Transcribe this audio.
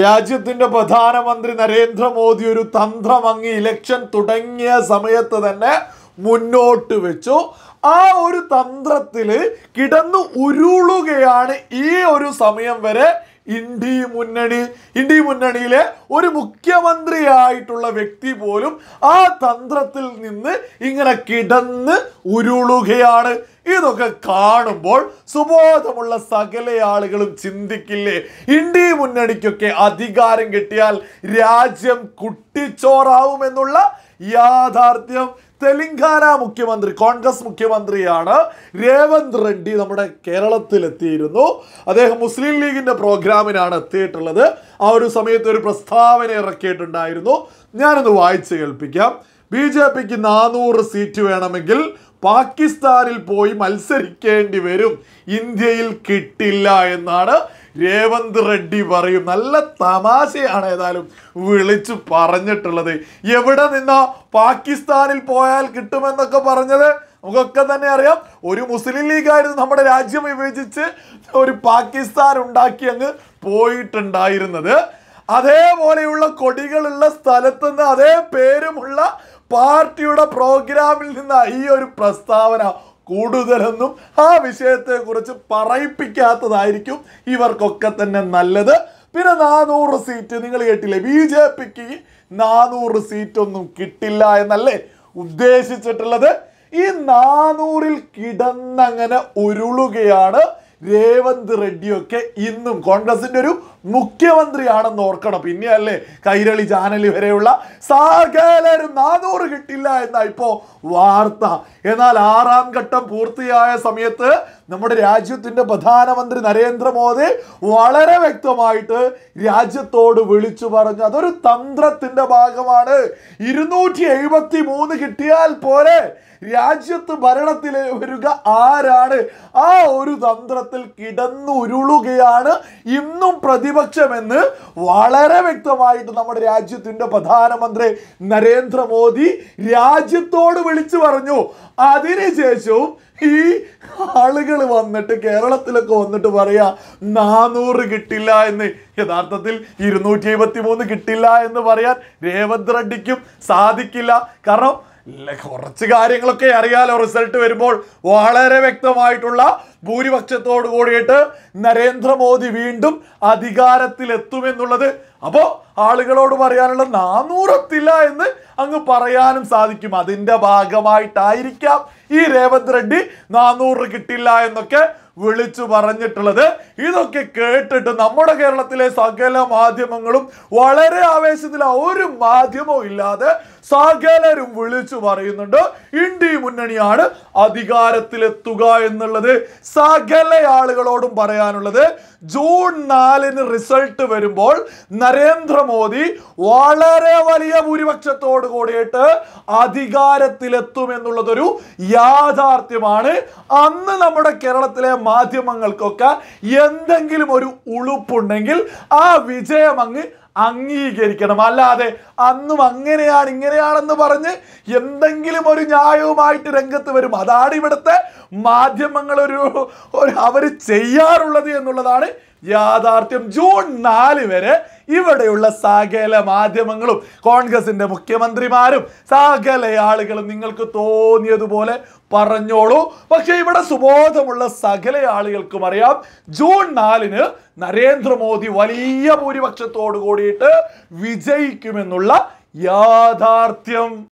രാജ്യത്തിന്റെ പ്രധാനമന്ത്രി നരേന്ദ്രമോദി ഒരു തന്ത്രം അങ്ങ് ഇലക്ഷൻ തുടങ്ങിയ സമയത്ത് തന്നെ മുന്നോട്ട് വെച്ചു. ആ ഒരു തന്ത്രത്തില് കിടന്നു ഉരുളുകയാണ് ഈ ഒരു സമയം വരെ ഇന്ത്യ മുന്നണിയിലെ ഒരു മുഖ്യമന്ത്രിയായിട്ടുള്ള വ്യക്തി പോലും ആ തന്ത്രത്തിൽ നിന്ന് ഇങ്ങനെ കിടന്ന് ഉരുളുകയാണ്. ഇതൊക്കെ കാണുമ്പോൾ സുബോധമുള്ള സകല ആളുകളും ചിന്തിക്കില്ലേ, ഇന്ത്യ മുന്നണിക്കൊക്കെ അധികാരം കിട്ടിയാൽ രാജ്യം കുട്ടിച്ചോറാവുമെന്നുള്ള യാഥാർത്ഥ്യം. തെലങ്കാന മുഖ്യമന്ത്രി, കോൺഗ്രസ് മുഖ്യമന്ത്രിയാണ് രേവന്ത് റെഡ്ഡി, നമ്മുടെ കേരളത്തിലെത്തിയിരുന്നു. അദ്ദേഹം മുസ്ലിം ലീഗിന്റെ പ്രോഗ്രാമിനാണ് എത്തിയിട്ടുള്ളത്. ആ ഒരു സമയത്ത് ഒരു പ്രസ്താവന ഇറക്കിയിട്ടുണ്ടായിരുന്നു. ഞാനൊന്ന് വായിച്ച് കേൾപ്പിക്കാം. BJPക്ക് 400 സീറ്റ് വേണമെങ്കിൽ പാകിസ്ഥാനിൽ പോയി മത്സരിക്കേണ്ടി വരും, ഇന്ത്യയിൽ കിട്ടില്ല എന്നാണ് രേവന്ത് റെഡ്ഡി പറയും. നല്ല തമാശയാണ് ഏതായാലും വിളിച്ചു പറഞ്ഞിട്ടുള്ളത്. എവിടെ നിന്നാ പാകിസ്ഥാനിൽ പോയാൽ കിട്ടുമെന്നൊക്കെ പറഞ്ഞത് നമുക്കൊക്കെ തന്നെ അറിയാം. ഒരു മുസ്ലിം ലീഗായിരുന്നു നമ്മുടെ രാജ്യം വിഭജിച്ച് ഒരു പാകിസ്ഥാൻ ഉണ്ടാക്കി അങ്ങ് പോയിട്ടുണ്ടായിരുന്നത്. അതേപോലെയുള്ള കൊടികളുള്ള സ്ഥലത്ത് നിന്ന് അതേ പേരുമുള്ള പാർട്ടിയുടെ പ്രോഗ്രാമിൽ നിന്ന് ഈ ഒരു പ്രസ്താവന കൂടുതലൊന്നും ആ വിഷയത്തെ കുറിച്ച് പറയിപ്പിക്കാത്തതായിരിക്കും ഇവർക്കൊക്കെ തന്നെ നല്ലത്. പിന്നെ 400 സീറ്റ് നിങ്ങൾ കേട്ടില്ലേ, BJPക്ക് 400 സീറ്റൊന്നും കിട്ടില്ല എന്നല്ലേ ഉദ്ദേശിച്ചിട്ടുള്ളത്. ഈ 400-ൽ കിടന്നങ്ങനെ ഉരുളുകയാണ് രേവന്ത് റെഡ്ഡിയൊക്കെ. ഇന്നും കോൺഗ്രസിന്റെ ഒരു മുഖ്യമന്ത്രിയാണെന്ന് ഓർക്കണം. പിന്നെയല്ലേ കൈരളി ചാനൽ വരെയുള്ള സകലരും 400 കിട്ടില്ല എന്നാ ഇപ്പോ വാർത്ത. എന്നാൽ 6ാം ഘട്ടം പൂർത്തിയായ സമയത്ത് നമ്മുടെ രാജ്യത്തിന്റെ പ്രധാനമന്ത്രി നരേന്ദ്രമോദി വളരെ വ്യക്തമായിട്ട് രാജ്യത്തോട് വിളിച്ചു പറഞ്ഞു, അതൊരു തന്ത്രത്തിന്റെ ഭാഗമാണ്. 273 കിട്ടിയാൽ പോരെ, രാജ്യത്ത് ഭരണത്തിൽ വരിക ആരാണ്? ആ ഒരു തന്ത്രത്തിൽ കിടന്നുരുളുകയാണ് ഇന്നും പ്രതിപക്ഷമെന്ന് വളരെ വ്യക്തമായിട്ട് നമ്മുടെ രാജ്യത്തിന്റെ പ്രധാനമന്ത്രി നരേന്ദ്രമോദി രാജ്യത്തോട് വിളിച്ചു പറഞ്ഞു. അതിനുശേഷവും ഈ ആളുകൾ വന്നിട്ട് കേരളത്തിലൊക്കെ വന്നിട്ട് പറയാ 400 കിട്ടില്ല എന്ന്. യഥാർത്ഥത്തിൽ 273 കിട്ടില്ല എന്ന് പറയാൻ രേവന്ത് റെഡ്ഡിക്കും സാധിക്കില്ല. കാരണം കുറച്ച് കാര്യങ്ങളൊക്കെ അറിയാലോ. റിസൾട്ട് വരുമ്പോൾ വളരെ വ്യക്തമായിട്ടുള്ള ഭൂരിപക്ഷത്തോട് കൂടിയിട്ട് നരേന്ദ്രമോദി വീണ്ടും അധികാരത്തിലെത്തുമെന്നുള്ളത്. അപ്പോൾ ആളുകളോട് പറയാനുള്ള 400 എത്തില്ല എന്ന് അങ്ങ് പറയാനും സാധിക്കും. അതിൻ്റെ ഭാഗമായിട്ടായിരിക്കാം ഈ രേവന്ത് റെഡ്ഡി 400 കിട്ടില്ല എന്നൊക്കെ വിളിച്ചു പറഞ്ഞിട്ടുള്ളത്. ഇതൊക്കെ കേട്ടിട്ട് നമ്മുടെ കേരളത്തിലെ സകല മാധ്യമങ്ങളും വളരെ ആവേശത്തിൽ, ഒരു മാധ്യമവും ഇല്ലാതെ സകലരും വിളിച്ചു പറയുന്നുണ്ട് ഇന്ത്യ മുന്നണിയാണ് അധികാരത്തിലെത്തുക എന്നുള്ളത്. സകല ആളുകളോടും പറയാനുള്ളത്, ജൂൺ 4-ന് റിസൾട്ട് വരുമ്പോൾ നരേന്ദ്രമോദി വളരെ വലിയ ഭൂരിപക്ഷത്തോട് കൂടിയിട്ട് അധികാരത്തിലെത്തുമെന്നുള്ളതൊരു യാഥാർത്ഥ്യമാണ്. അന്ന് നമ്മുടെ കേരളത്തിലെ മാധ്യമങ്ങൾക്കൊക്കെ എന്തെങ്കിലും ഒരു ഉളുപ്പുണ്ടെങ്കിൽ ആ വിജയം അങ്ങ് അംഗീകരിക്കണം. അല്ലാതെ അന്നും അങ്ങനെയാണ് ഇങ്ങനെയാണെന്ന് പറഞ്ഞ് എന്തെങ്കിലും ഒരു ന്യായവുമായിട്ട് രംഗത്ത് വരും. അതാണ് ഇവിടുത്തെ മാധ്യമങ്ങൾ അവർ ചെയ്യാറുള്ളത് എന്നുള്ളതാണ് യാഥാർത്ഥ്യം. ജൂൺ 4 വരെ ഇവിടെയുള്ള സകല മാധ്യമങ്ങളും കോൺഗ്രസിന്റെ മുഖ്യമന്ത്രിമാരും സകല ആളുകളും നിങ്ങൾക്ക് തോന്നിയതുപോലെ പറഞ്ഞോളൂ. പക്ഷെ ഇവിടെ സുബോധമുള്ള സകല ആളുകൾക്കും അറിയാം, ജൂൺ 4-ന് നരേന്ദ്രമോദി വലിയ ഭൂരിപക്ഷത്തോടു കൂടിയിട്ട് വിജയിക്കുമെന്നുള്ള യാഥാർത്ഥ്യം.